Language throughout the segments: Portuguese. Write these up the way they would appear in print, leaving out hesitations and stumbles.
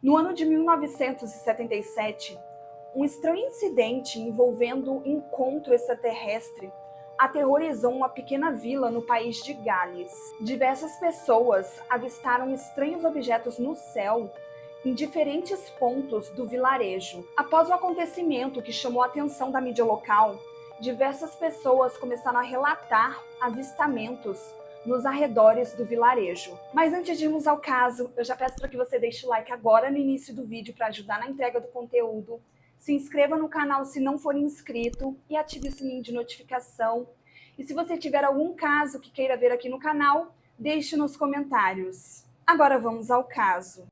No ano de 1977, um estranho incidente envolvendo um encontro extraterrestre aterrorizou uma pequena vila no país de Gales. Diversas pessoas avistaram estranhos objetos no céu em diferentes pontos do vilarejo. Após o acontecimento que chamou a atenção da mídia local, diversas pessoas começaram a relatar avistamentos nos arredores do vilarejo. Mas antes de irmos ao caso, eu já peço para que você deixe o like agora no início do vídeo para ajudar na entrega do conteúdo. Se inscreva no canal se não for inscrito e ative o sininho de notificação. E se você tiver algum caso que queira ver aqui no canal, deixe nos comentários. Agora vamos ao caso.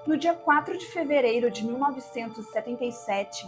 No dia 4 de fevereiro de 1977,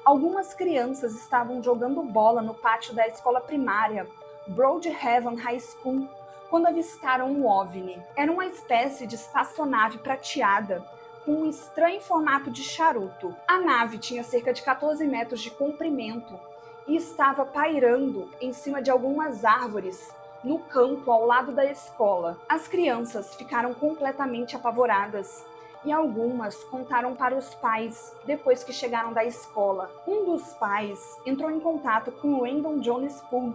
algumas crianças estavam jogando bola no pátio da escola primária Broadhaven High School quando avistaram um OVNI. Era uma espécie de espaçonave prateada com um estranho formato de charuto. A nave tinha cerca de 14 metros de comprimento e estava pairando em cima de algumas árvores no campo ao lado da escola. As crianças ficaram completamente apavoradas e algumas contaram para os pais depois que chegaram da escola. Um dos pais entrou em contato com Randall Jones Pugh,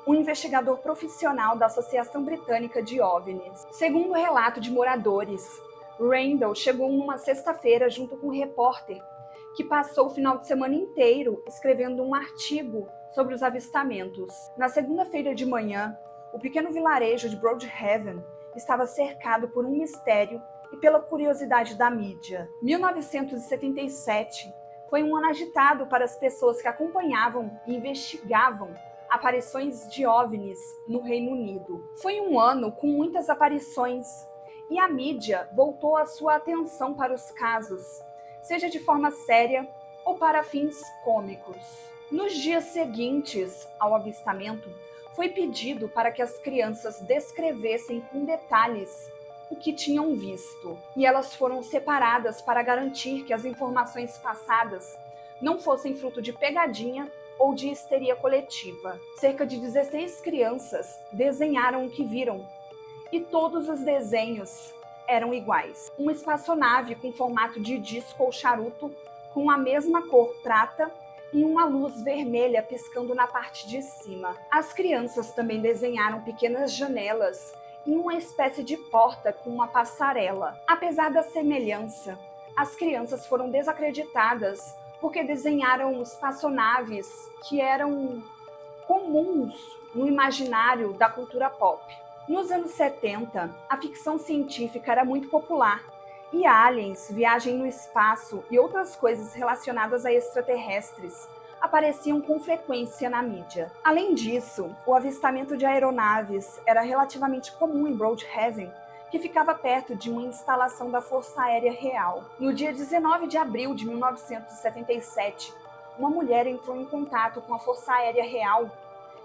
um investigador profissional da Associação Britânica de OVNIs. Segundo o relato de moradores, Randall chegou numa sexta-feira junto com um repórter que passou o final de semana inteiro escrevendo um artigo sobre os avistamentos. Na segunda-feira de manhã, o pequeno vilarejo de Broadhaven estava cercado por um mistério e pela curiosidade da mídia. 1977 foi um ano agitado para as pessoas que acompanhavam e investigavam aparições de OVNIs no Reino Unido. Foi um ano com muitas aparições e a mídia voltou a sua atenção para os casos, seja de forma séria ou para fins cômicos. Nos dias seguintes ao avistamento, foi pedido para que as crianças descrevessem com detalhes o que tinham visto, e elas foram separadas para garantir que as informações passadas não fossem fruto de pegadinha ou de histeria coletiva. Cerca de 16 crianças desenharam o que viram, e todos os desenhos eram iguais. Uma espaçonave com formato de disco ou charuto, com a mesma cor prata e uma luz vermelha piscando na parte de cima. As crianças também desenharam pequenas janelas e uma espécie de porta com uma passarela. Apesar da semelhança, as crianças foram desacreditadas porque desenharam espaçonaves que eram comuns no imaginário da cultura pop. Nos anos 70, a ficção científica era muito popular e aliens, viagem no espaço e outras coisas relacionadas a extraterrestres apareciam com frequência na mídia. Além disso, o avistamento de aeronaves era relativamente comum em Broadhaven, que ficava perto de uma instalação da Força Aérea Real. No dia 19 de abril de 1977, uma mulher entrou em contato com a Força Aérea Real,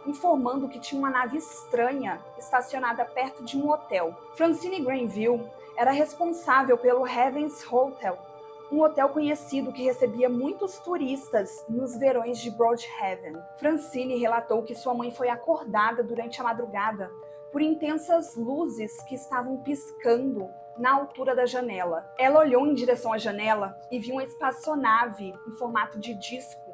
informando que tinha uma nave estranha estacionada perto de um hotel. Francine Granville era responsável pelo Heavens Hotel, um hotel conhecido que recebia muitos turistas nos verões de Broadhaven. Francine relatou que sua mãe foi acordada durante a madrugada por intensas luzes que estavam piscando na altura da janela. Ela olhou em direção à janela e viu uma espaçonave em formato de disco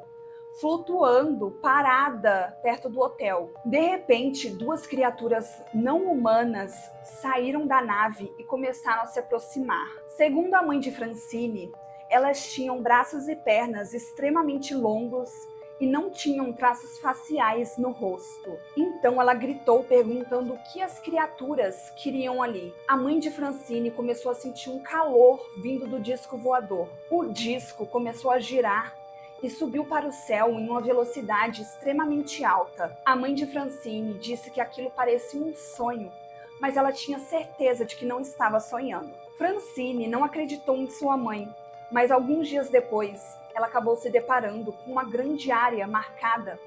flutuando, parada, perto do hotel. De repente, duas criaturas não humanas saíram da nave e começaram a se aproximar. Segundo a mãe de Francine, elas tinham braços e pernas extremamente longos e não tinham traços faciais no rosto. Então ela gritou perguntando o que as criaturas queriam ali. A mãe de Francine começou a sentir um calor vindo do disco voador. O disco começou a girar e subiu para o céu em uma velocidade extremamente alta. A mãe de Francine disse que aquilo parecia um sonho, mas ela tinha certeza de que não estava sonhando. Francine não acreditou em sua mãe, mas alguns dias depois, ela acabou se deparando com uma grande área marcada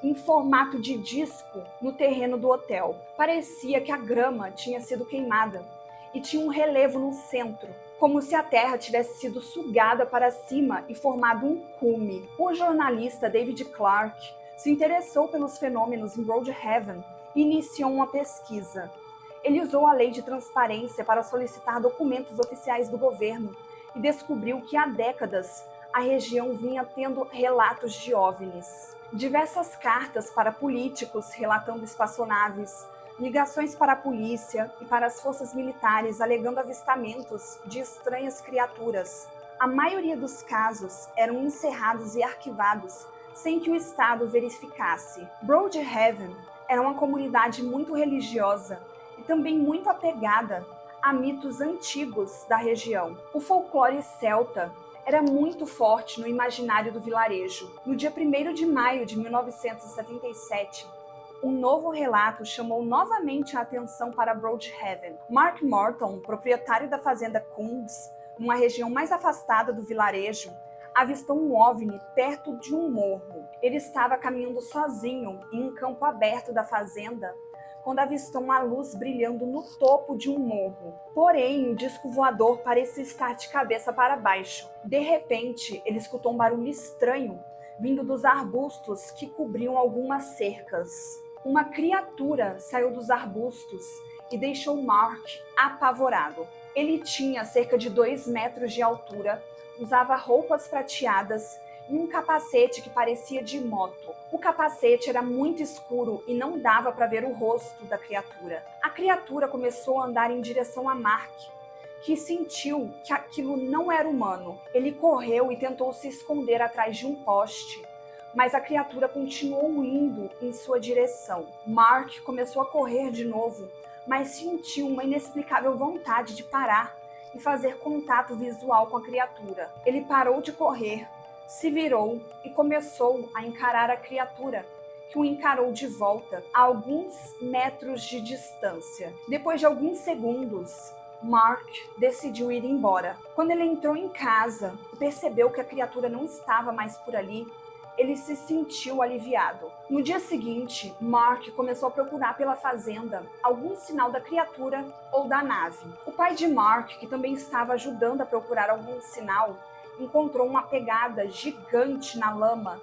em formato de disco no terreno do hotel. Parecia que a grama tinha sido queimada e tinha um relevo no centro, como se a terra tivesse sido sugada para cima e formado um cume. O jornalista David Clark se interessou pelos fenômenos em Broadhaven e iniciou uma pesquisa. Ele usou a lei de transparência para solicitar documentos oficiais do governo e descobriu que há décadas a região vinha tendo relatos de OVNIs. Diversas cartas para políticos relatando espaçonaves, ligações para a polícia e para as forças militares alegando avistamentos de estranhas criaturas. A maioria dos casos eram encerrados e arquivados sem que o Estado verificasse. Broadhaven era uma comunidade muito religiosa e também muito apegada a mitos antigos da região. O folclore celta era muito forte no imaginário do vilarejo. No dia 1º de maio de 1977, um novo relato chamou novamente a atenção para Broadhaven. Mark Morton, proprietário da fazenda Coons, numa região mais afastada do vilarejo, avistou um OVNI perto de um morro. Ele estava caminhando sozinho em um campo aberto da fazenda quando avistou uma luz brilhando no topo de um morro. Porém, o disco voador parecia estar de cabeça para baixo. De repente, ele escutou um barulho estranho vindo dos arbustos que cobriam algumas cercas. Uma criatura saiu dos arbustos e deixou Mark apavorado. Ele tinha cerca de 2 metros de altura, usava roupas prateadas e um capacete que parecia de moto. O capacete era muito escuro e não dava para ver o rosto da criatura. A criatura começou a andar em direção a Mark, que sentiu que aquilo não era humano. Ele correu e tentou se esconder atrás de um poste, mas a criatura continuou indo em sua direção. Mark começou a correr de novo, mas sentiu uma inexplicável vontade de parar e fazer contato visual com a criatura. Ele parou de correr, se virou e começou a encarar a criatura, que o encarou de volta a alguns metros de distância. Depois de alguns segundos, Mark decidiu ir embora. Quando ele entrou em casa e percebeu que a criatura não estava mais por ali, ele se sentiu aliviado. No dia seguinte, Mark começou a procurar pela fazenda algum sinal da criatura ou da nave. O pai de Mark, que também estava ajudando a procurar algum sinal, encontrou uma pegada gigante na lama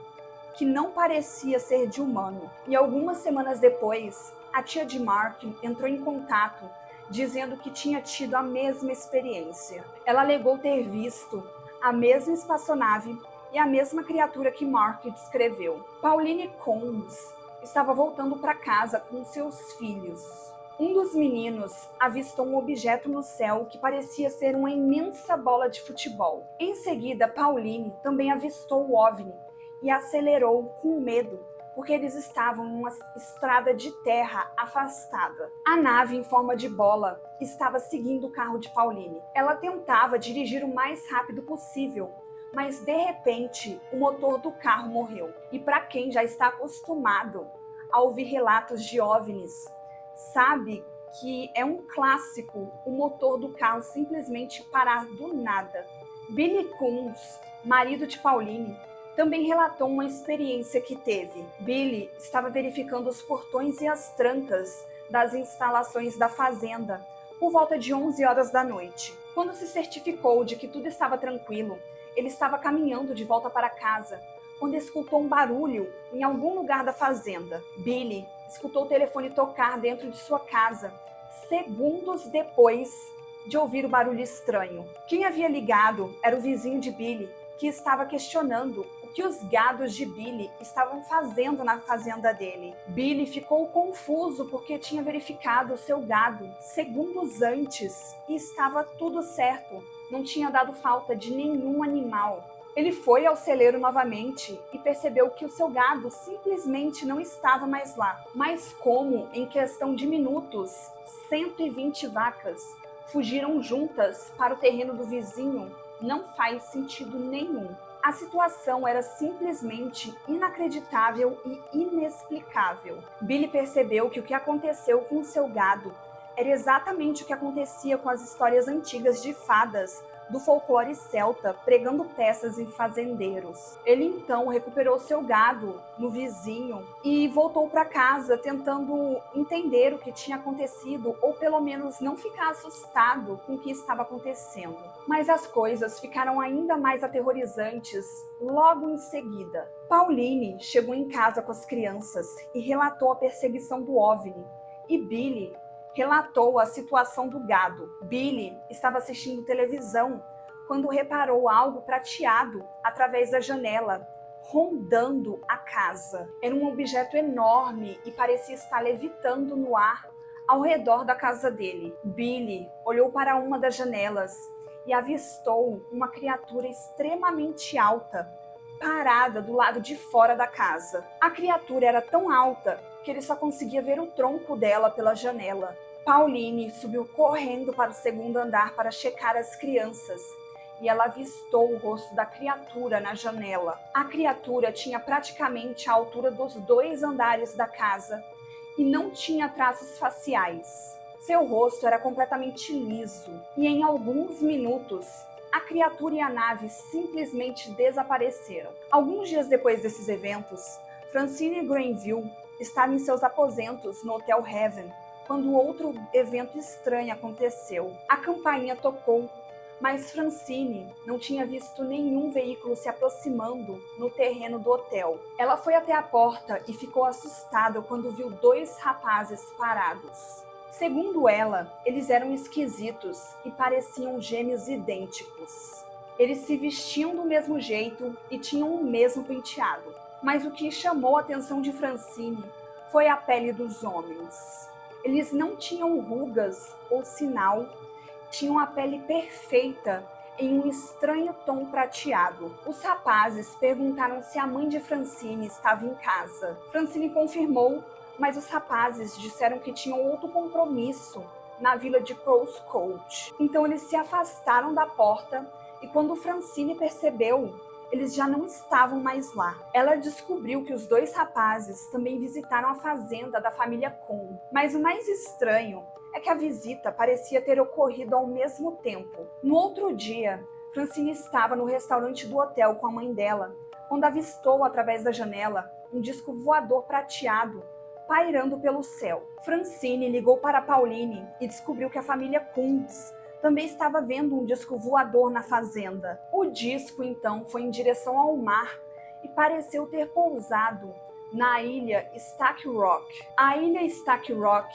que não parecia ser de humano. E algumas semanas depois, a tia de Mark entrou em contato, dizendo que tinha tido a mesma experiência. Ela alegou ter visto a mesma espaçonave e a mesma criatura que Mark descreveu. Pauline Combs estava voltando para casa com seus filhos. Um dos meninos avistou um objeto no céu que parecia ser uma imensa bola de futebol. Em seguida, Pauline também avistou o OVNI e acelerou com medo, porque eles estavam em uma estrada de terra afastada. A nave em forma de bola estava seguindo o carro de Pauline. Ela tentava dirigir o mais rápido possível, mas de repente o motor do carro morreu. E para quem já está acostumado a ouvir relatos de OVNIs, sabe que é um clássico o motor do carro simplesmente parar do nada. Billy Coons, marido de Pauline, também relatou uma experiência que teve. Billy estava verificando os portões e as trancas das instalações da fazenda por volta de 11 horas da noite. Quando se certificou de que tudo estava tranquilo, ele estava caminhando de volta para casa, quando escutou um barulho em algum lugar da fazenda. Billy escutou o telefone tocar dentro de sua casa, segundos depois de ouvir o barulho estranho. Quem havia ligado era o vizinho de Billy, que estava questionando o que os gados de Billy estavam fazendo na fazenda dele. Billy ficou confuso porque tinha verificado o seu gado segundos antes e estava tudo certo, não tinha dado falta de nenhum animal. Ele foi ao celeiro novamente e percebeu que o seu gado simplesmente não estava mais lá. Mas como, em questão de minutos, 120 vacas fugiram juntas para o terreno do vizinho, não faz sentido nenhum. A situação era simplesmente inacreditável e inexplicável. Billy percebeu que o que aconteceu com o seu gado era exatamente o que acontecia com as histórias antigas de fadas do folclore celta, pregando peças em fazendeiros. Ele então recuperou seu gado no vizinho e voltou para casa tentando entender o que tinha acontecido ou pelo menos não ficar assustado com o que estava acontecendo. Mas as coisas ficaram ainda mais aterrorizantes logo em seguida. Pauline chegou em casa com as crianças e relatou a perseguição do OVNI, e Billy relatou a situação do gado. Billy estava assistindo televisão quando reparou algo prateado através da janela, rondando a casa. Era um objeto enorme e parecia estar levitando no ar ao redor da casa dele. Billy olhou para uma das janelas e avistou uma criatura extremamente alta, parada do lado de fora da casa. A criatura era tão alta que ele só conseguia ver o tronco dela pela janela. Pauline subiu correndo para o segundo andar para checar as crianças, e ela avistou o rosto da criatura na janela. A criatura tinha praticamente a altura dos 2 andares da casa e não tinha traços faciais. Seu rosto era completamente liso, e em alguns minutos, a criatura e a nave simplesmente desapareceram. Alguns dias depois desses eventos, Francine Granville estava em seus aposentos no Hotel Heaven quando outro evento estranho aconteceu. A campainha tocou, mas Francine não tinha visto nenhum veículo se aproximando no terreno do hotel. Ela foi até a porta e ficou assustada quando viu 2 rapazes parados. Segundo ela, eles eram esquisitos e pareciam gêmeos idênticos. Eles se vestiam do mesmo jeito e tinham o mesmo penteado. Mas o que chamou a atenção de Francine foi a pele dos homens. Eles não tinham rugas ou sinal, tinham a pele perfeita em um estranho tom prateado. Os rapazes perguntaram se a mãe de Francine estava em casa. Francine confirmou, mas os rapazes disseram que tinham outro compromisso na vila de Cross Court. Então eles se afastaram da porta e quando Francine percebeu, eles já não estavam mais lá. Ela descobriu que os 2 rapazes também visitaram a fazenda da família Cohn. Mas o mais estranho é que a visita parecia ter ocorrido ao mesmo tempo. No outro dia, Francine estava no restaurante do hotel com a mãe dela, quando avistou através da janela um disco voador prateado pairando pelo céu. Francine ligou para Pauline e descobriu que a família Kuntz também estava vendo um disco voador na fazenda. O disco, então, foi em direção ao mar e pareceu ter pousado na ilha Stack Rock. A ilha Stack Rock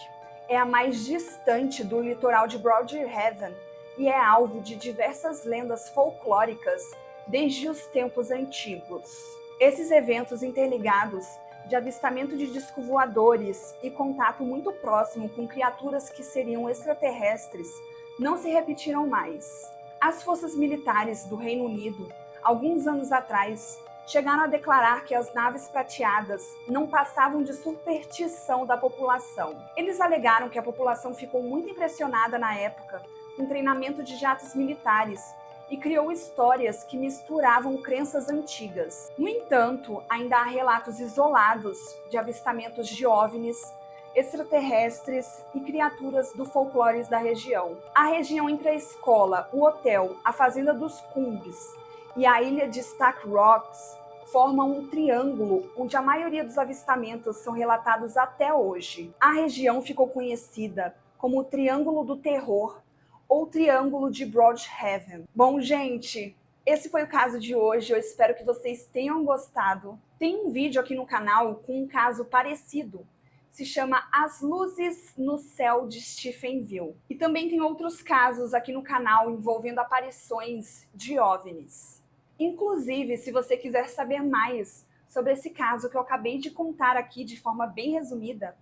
é a mais distante do litoral de Broadhaven e é alvo de diversas lendas folclóricas desde os tempos antigos. Esses eventos interligados de avistamento de discos voadores e contato muito próximo com criaturas que seriam extraterrestres não se repetiram mais. As forças militares do Reino Unido, alguns anos atrás, chegaram a declarar que as naves prateadas não passavam de superstição da população. Eles alegaram que a população ficou muito impressionada na época com o treinamento de jatos militares e criou histórias que misturavam crenças antigas. No entanto, ainda há relatos isolados de avistamentos de OVNIs, extraterrestres e criaturas do folclore da região. A região entre a escola, o hotel, a fazenda dos Kumbs e a ilha de Stack Rocks formam um triângulo onde a maioria dos avistamentos são relatados até hoje. A região ficou conhecida como o Triângulo do Terror ou Triângulo de Broadhaven. Bom, gente, esse foi o caso de hoje. Eu espero que vocês tenham gostado. Tem um vídeo aqui no canal com um caso parecido. Se chama As Luzes no Céu de Stephenville. E também tem outros casos aqui no canal envolvendo aparições de OVNIs. Inclusive, se você quiser saber mais sobre esse caso que eu acabei de contar aqui de forma bem resumida,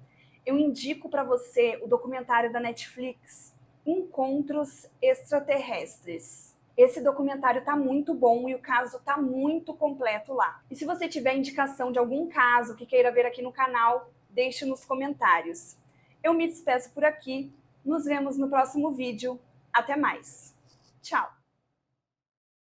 eu indico para você o documentário da Netflix, Encontros Extraterrestres. Esse documentário tá muito bom e o caso tá muito completo lá. E se você tiver indicação de algum caso que queira ver aqui no canal, deixe nos comentários. Eu me despeço por aqui. Nos vemos no próximo vídeo. Até mais. Tchau!